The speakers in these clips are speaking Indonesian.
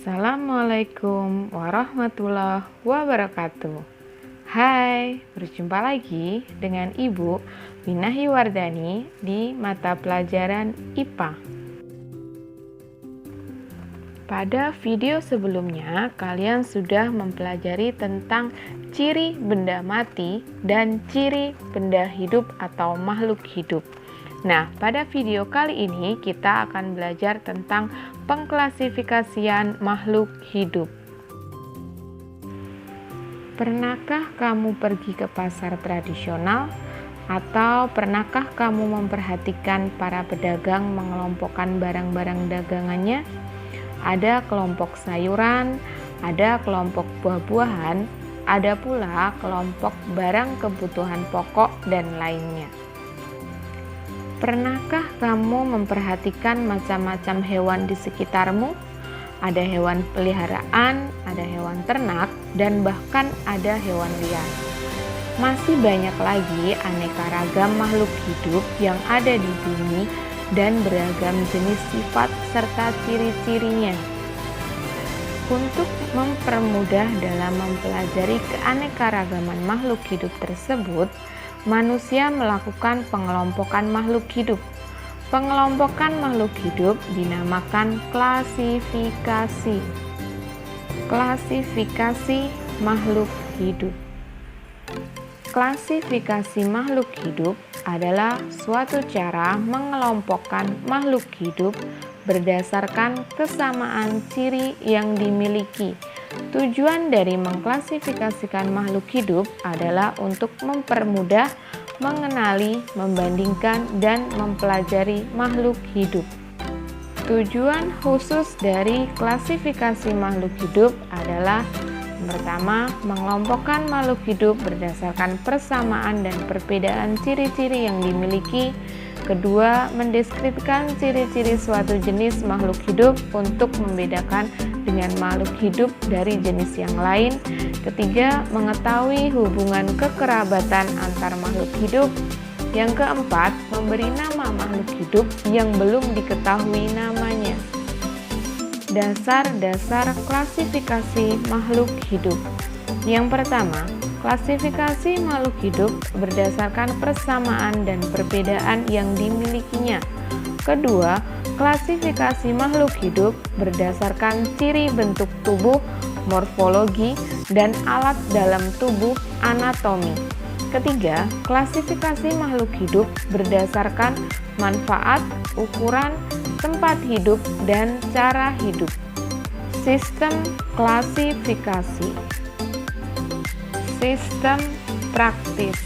Assalamualaikum warahmatullahi wabarakatuh. Hai, berjumpa lagi dengan Ibu Minahi Wardani di mata pelajaran IPA. Pada video sebelumnya, kalian sudah mempelajari tentang ciri benda mati dan ciri benda hidup atau makhluk hidup. Nah, pada video kali ini kita akan belajar tentang pengklasifikasian makhluk hidup. Pernahkah kamu pergi ke pasar tradisional? Atau pernahkah kamu memperhatikan para pedagang mengelompokkan barang-barang dagangannya? Ada kelompok sayuran, ada kelompok buah-buahan, ada pula kelompok barang kebutuhan pokok dan lainnya. Pernahkah kamu memperhatikan macam-macam hewan di sekitarmu? Ada hewan peliharaan, ada hewan ternak, dan bahkan ada hewan liar. Masih banyak lagi aneka ragam makhluk hidup yang ada di bumi dan beragam jenis sifat serta ciri-cirinya. Untuk mempermudah dalam mempelajari keanekaragaman makhluk hidup tersebut, manusia melakukan pengelompokan makhluk hidup. Pengelompokan makhluk hidup dinamakan klasifikasi. Klasifikasi makhluk hidup. Klasifikasi makhluk hidup adalah suatu cara mengelompokkan makhluk hidup berdasarkan kesamaan ciri yang dimiliki. Tujuan dari mengklasifikasikan makhluk hidup adalah untuk mempermudah mengenali, membandingkan, dan mempelajari makhluk hidup. Tujuan khusus dari klasifikasi makhluk hidup adalah: pertama, mengelompokkan makhluk hidup berdasarkan persamaan dan perbedaan ciri-ciri yang dimiliki. Kedua, mendeskripsikan ciri-ciri suatu jenis makhluk hidup untuk membedakan dengan makhluk hidup dari jenis yang lain. Ketiga, mengetahui hubungan kekerabatan antar makhluk hidup. Yang keempat, memberi nama makhluk hidup yang belum diketahui namanya. Dasar-dasar klasifikasi makhluk hidup. Yang pertama, klasifikasi makhluk hidup berdasarkan persamaan dan perbedaan yang dimilikinya. Kedua, klasifikasi makhluk hidup berdasarkan ciri bentuk tubuh, morfologi, dan alat dalam tubuh, anatomi. Ketiga, klasifikasi makhluk hidup berdasarkan manfaat, ukuran, tempat hidup, dan cara hidup. Sistem klasifikasi. Sistem praktis.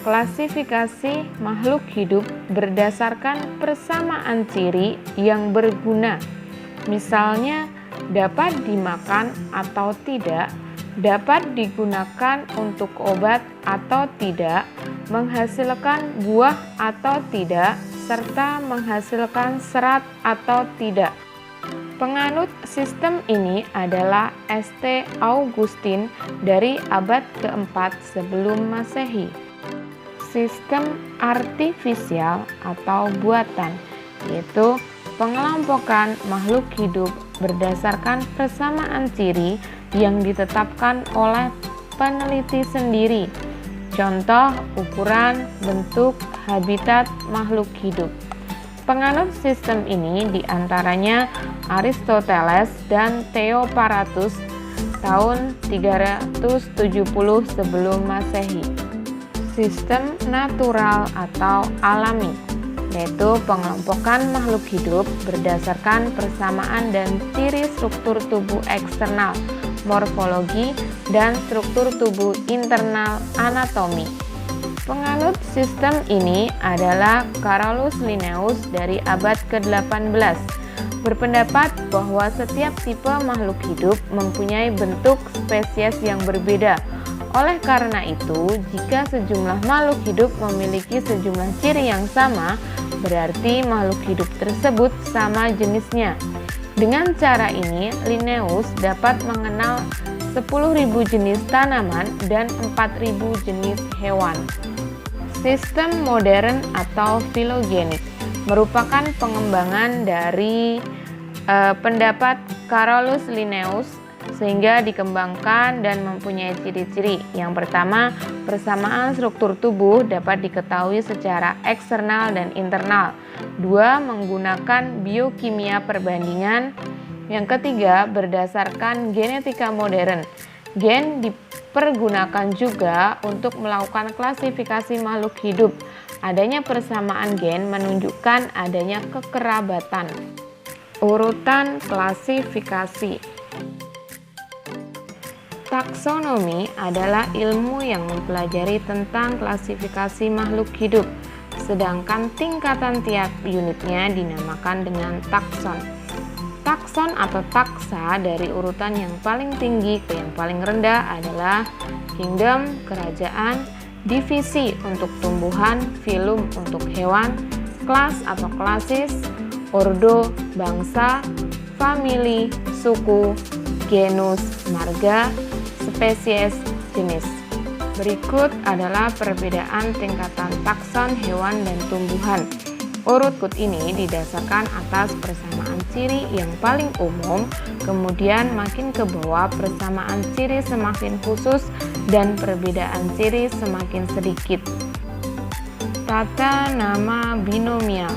Klasifikasi makhluk hidup berdasarkan persamaan ciri yang berguna. Misalnya, dapat dimakan atau tidak, dapat digunakan untuk obat atau tidak, menghasilkan buah atau tidak, serta menghasilkan serat atau tidak. Penganut sistem ini adalah St. Augustine dari abad keempat sebelum Masehi. Sistem artifisial atau buatan, yaitu pengelompokan makhluk hidup berdasarkan persamaan ciri yang ditetapkan oleh peneliti sendiri. Contoh, ukuran, bentuk, habitat makhluk hidup. Penganut sistem ini diantaranya Aristoteles dan Theoparatus tahun 370 sebelum Masehi. Sistem natural atau alami, yaitu pengelompokan makhluk hidup berdasarkan persamaan dan ciri struktur tubuh eksternal, morfologi, dan struktur tubuh internal, anatomi. Penganut sistem ini adalah Carolus Linnaeus dari abad ke-18. Berpendapat bahwa setiap tipe makhluk hidup mempunyai bentuk spesies yang berbeda. Oleh karena itu, jika sejumlah makhluk hidup memiliki sejumlah ciri yang sama, berarti makhluk hidup tersebut sama jenisnya. Dengan cara ini, Linnaeus dapat mengenal 10.000 jenis tanaman dan 4.000 jenis hewan. Sistem modern atau filogenik merupakan pengembangan dari pendapat Carolus Linnaeus sehingga dikembangkan dan mempunyai ciri-ciri. Yang pertama, persamaan struktur tubuh dapat diketahui secara eksternal dan internal. 2. Menggunakan biokimia perbandingan. Yang ketiga, berdasarkan genetika modern. Gen dipergunakan juga untuk melakukan klasifikasi makhluk hidup. Adanya persamaan gen menunjukkan adanya kekerabatan. Urutan klasifikasi. Taksonomi adalah ilmu yang mempelajari tentang klasifikasi makhluk hidup, sedangkan tingkatan tiap unitnya dinamakan dengan takson. Takson atau taksa dari urutan yang paling tinggi ke yang paling rendah adalah kingdom, kerajaan, divisi untuk tumbuhan, filum untuk hewan, kelas atau klasis, ordo, bangsa, famili, suku, genus, marga, spesies, jenis. Berikut adalah perbedaan tingkatan takson hewan dan tumbuhan. Urut kut ini didasarkan atas persamaan ciri yang paling umum, kemudian makin ke bawah persamaan ciri semakin khusus dan perbedaan ciri semakin sedikit. Tata nama binomial.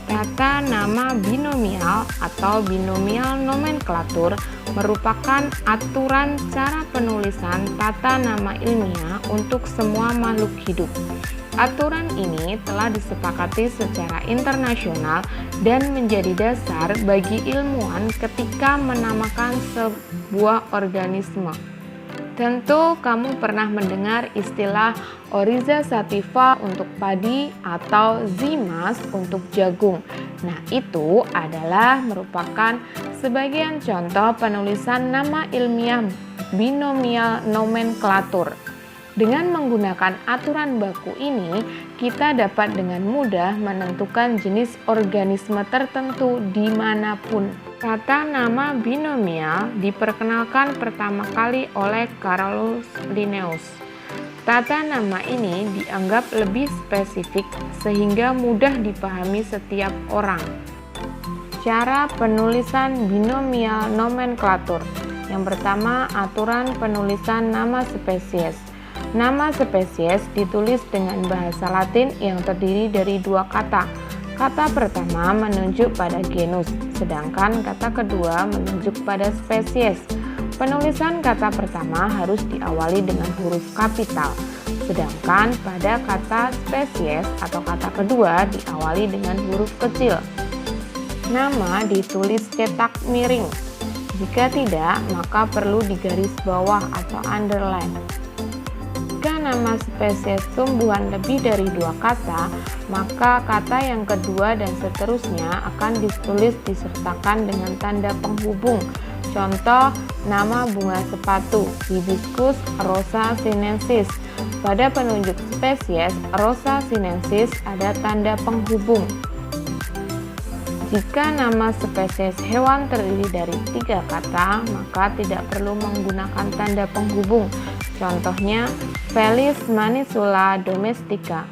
Tata nama binomial atau binomial nomenklatur merupakan aturan cara penulisan tata nama ilmiah untuk semua makhluk hidup. Aturan ini telah disepakati secara internasional dan menjadi dasar bagi ilmuwan ketika menamakan sebuah organisme. Tentu kamu pernah mendengar istilah Oryza sativa untuk padi atau Zymas untuk jagung. Nah, itu adalah merupakan sebagian contoh penulisan nama ilmiah binomial nomenklatur. Dengan menggunakan aturan baku ini, kita dapat dengan mudah menentukan jenis organisme tertentu dimanapun. Tata nama binomial diperkenalkan pertama kali oleh Carolus Linnaeus. Tata nama ini dianggap lebih spesifik sehingga mudah dipahami setiap orang. Cara penulisan binomial nomenklatur. Yang pertama, aturan penulisan nama spesies. Nama spesies ditulis dengan bahasa Latin yang terdiri dari dua kata. Kata pertama menunjuk pada genus, sedangkan kata kedua menunjuk pada spesies. Penulisan kata pertama harus diawali dengan huruf kapital, sedangkan pada kata spesies atau kata kedua diawali dengan huruf kecil. Nama ditulis cetak miring. Jika tidak, maka perlu digaris bawah atau underline. Jika nama spesies tumbuhan lebih dari dua kata, maka kata yang kedua dan seterusnya akan ditulis disertakan dengan tanda penghubung. Contoh, nama bunga sepatu, Hibiscus rosa sinensis. Pada penunjuk spesies, rosa sinensis ada tanda penghubung. Jika nama spesies hewan terdiri dari tiga kata, maka tidak perlu menggunakan tanda penghubung. Contohnya, Felis manisula domestica.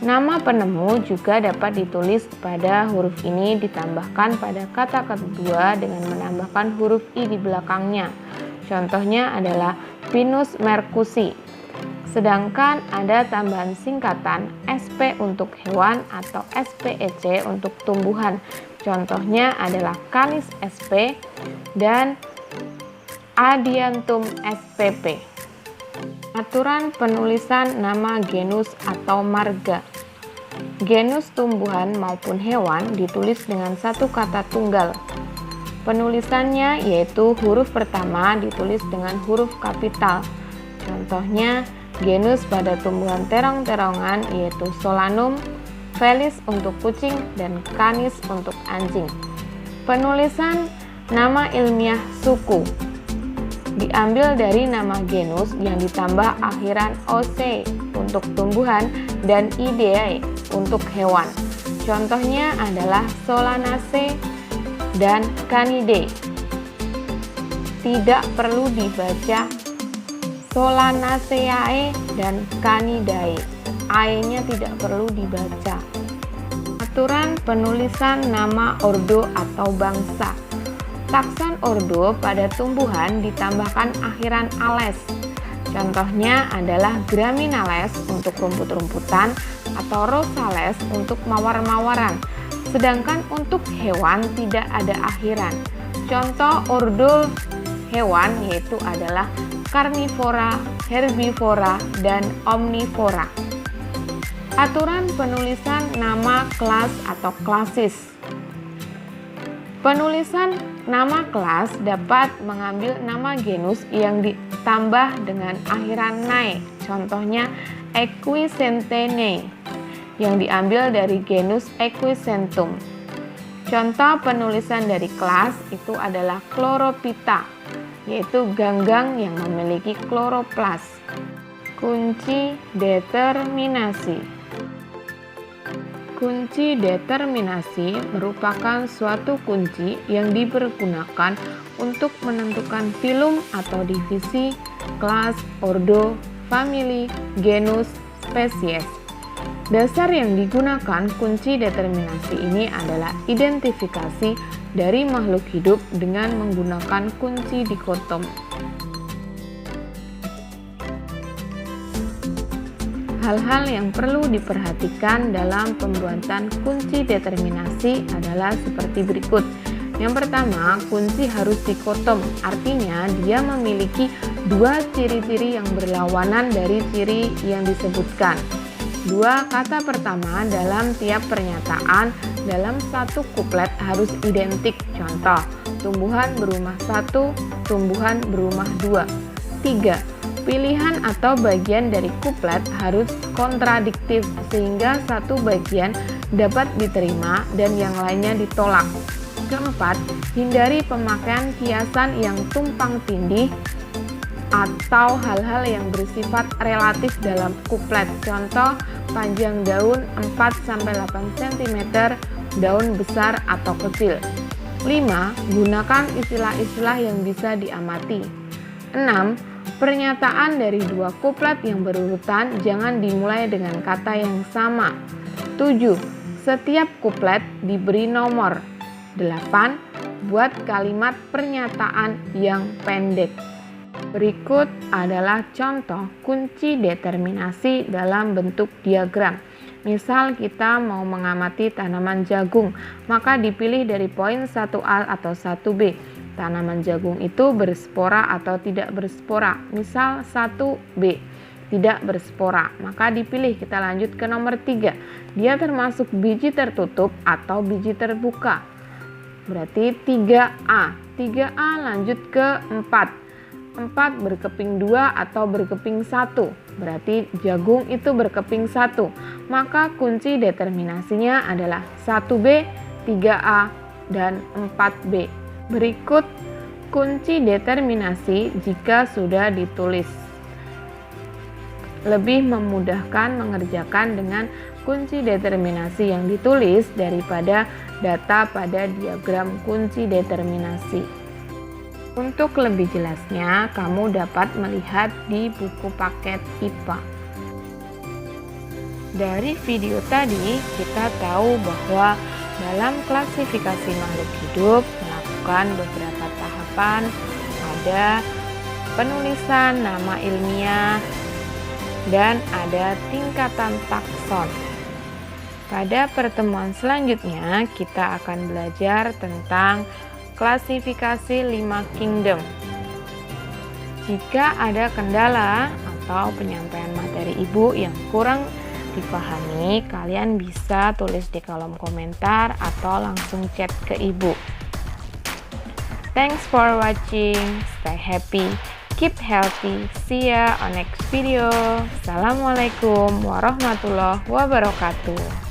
Nama penemu juga dapat ditulis pada huruf ini ditambahkan pada kata kedua dengan menambahkan huruf i di belakangnya. Contohnya adalah Pinus mercusi. Sedangkan ada tambahan singkatan SP untuk hewan atau SPEC untuk tumbuhan. Contohnya adalah Canis sp dan Adiantum spp. Aturan penulisan nama genus atau marga. Genus tumbuhan maupun hewan ditulis dengan satu kata tunggal. Penulisannya yaitu huruf pertama ditulis dengan huruf kapital. Contohnya, genus pada tumbuhan terong-terongan yaitu Solanum, Felis untuk kucing, dan Canis untuk anjing. Penulisan nama ilmiah suku diambil dari nama genus yang ditambah akhiran oc untuk tumbuhan dan idea untuk hewan. Contohnya adalah Solanaceae dan Canidae. Tidak perlu dibaca Solanaceae dan Canidae. A-nya tidak perlu dibaca. Aturan penulisan nama ordo atau bangsa. Takson ordo pada tumbuhan ditambahkan akhiran ales. Contohnya adalah Graminales untuk rumput-rumputan atau Rosales untuk mawar-mawaran. Sedangkan untuk hewan tidak ada akhiran. Contoh ordo hewan yaitu adalah Carnivora, Herbivora, dan Omnivora. Aturan penulisan nama kelas atau klasis. Penulisan nama kelas dapat mengambil nama genus yang ditambah dengan akhiran "nae". Contohnya Equisentaceae yang diambil dari genus Equisentum. Contoh penulisan dari kelas itu adalah Chlorophyta, yaitu ganggang yang memiliki kloroplas. Kunci determinasi. Kunci determinasi merupakan suatu kunci yang dipergunakan untuk menentukan filum atau divisi, kelas, ordo, famili, genus, spesies. Dasar yang digunakan kunci determinasi ini adalah identifikasi dari makhluk hidup dengan menggunakan kunci dikotom. Hal-hal yang perlu diperhatikan dalam pembuatan kunci determinasi adalah seperti berikut. Yang pertama, kunci harus dikotom, artinya dia memiliki dua ciri-ciri yang berlawanan dari ciri yang disebutkan. Dua kata pertama dalam tiap pernyataan dalam satu kuplet harus identik. Contoh, tumbuhan berumah satu, tumbuhan berumah dua. 3. Pilihan atau bagian dari kuplet harus kontradiktif sehingga satu bagian dapat diterima dan yang lainnya ditolak. Keempat, hindari pemakaian kiasan yang tumpang tindih atau hal-hal yang bersifat relatif dalam kuplet. Contoh, panjang daun 4-8 cm, daun besar atau kecil. 5. Gunakan istilah-istilah yang bisa diamati. 6. Pernyataan dari dua kuplet yang berurutan jangan dimulai dengan kata yang sama. 7. Setiap kuplet diberi nomor. 8. Buat kalimat pernyataan yang pendek. Berikut adalah contoh kunci determinasi dalam bentuk diagram. Misal kita mau mengamati tanaman jagung, maka dipilih dari poin 1A atau 1B. Tanaman jagung itu berspora atau tidak berspora. Misal 1B, tidak berspora. Maka dipilih, kita lanjut ke nomor 3. Dia termasuk biji tertutup atau biji terbuka. Berarti 3A. 3A lanjut ke 4. 4 berkeping 2 atau berkeping 1. Berarti jagung itu berkeping 1. Maka kunci determinasinya adalah 1B, 3A, dan 4B. Berikut kunci determinasi jika sudah ditulis. Lebih memudahkan mengerjakan dengan kunci determinasi yang ditulis daripada data pada diagram kunci determinasi. Untuk lebih jelasnya, kamu dapat melihat di buku paket IPA. Dari video tadi, kita tahu bahwa dalam klasifikasi makhluk hidup melakukan beberapa tahapan, ada penulisan nama ilmiah, dan ada tingkatan takson. Pada pertemuan selanjutnya, kita akan belajar tentang klasifikasi 5 kingdom. Jika ada kendala atau penyampaian materi ibu yang kurang dipahami, kalian bisa tulis di kolom komentar atau langsung chat ke ibu. Thanks for watching, stay happy, keep healthy, see ya on next video. Assalamualaikum warahmatullahi wabarakatuh.